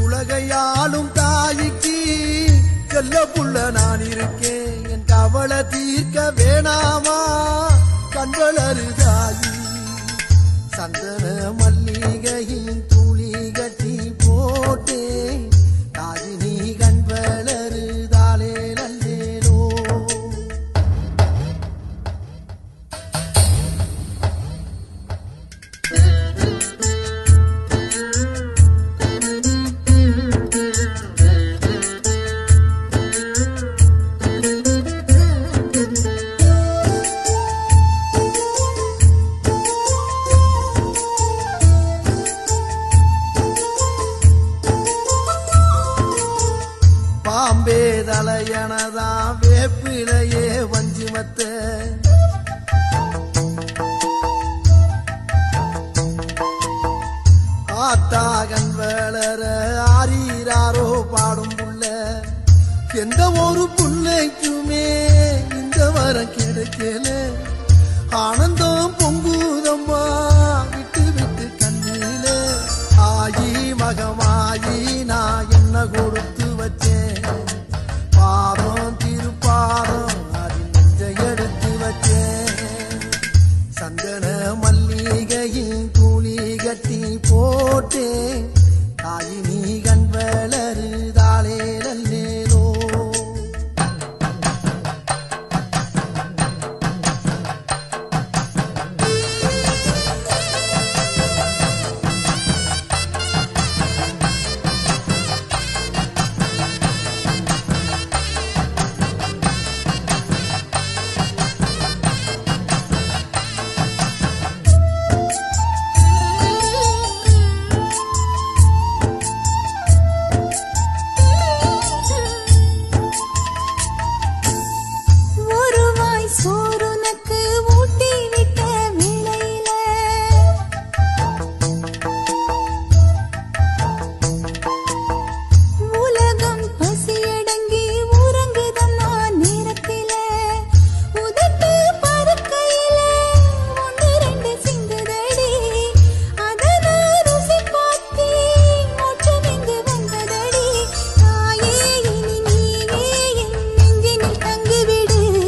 உலகையாளும் தாய்க்கு செல்ல புள்ள நான் இருக்கேன். என் கவலை தீர்க்க வேணாமா கண்வளரு தாயி. சந்தன மல்லிகையின் துளி கட்டி போட்டே தாயி நீ கண்வளரு தாலே நல்லேனோ. பாம்பே தலையனதா வேப்பிலையே வஞ்சிமத்த ஆத்தாகன் வளர ஆரீராரோ பாடும் புள்ள. எந்த ஒரு புள்ளைக்குமே இந்த வரம் கிடைக்கல. ஆனந்தம் பொங்குதம்மா விட்டு விட்டு கண்ணில. ஆயி மகமாயி நான் என்ன கொடுத்து வச்சேன். பாதம் திருப்பாதம் அதில் நெஞ்ச எடுத்து வச்சேன். சந்தன மல்லிகையின் துளி கட்டி போட்டேன் தாயின்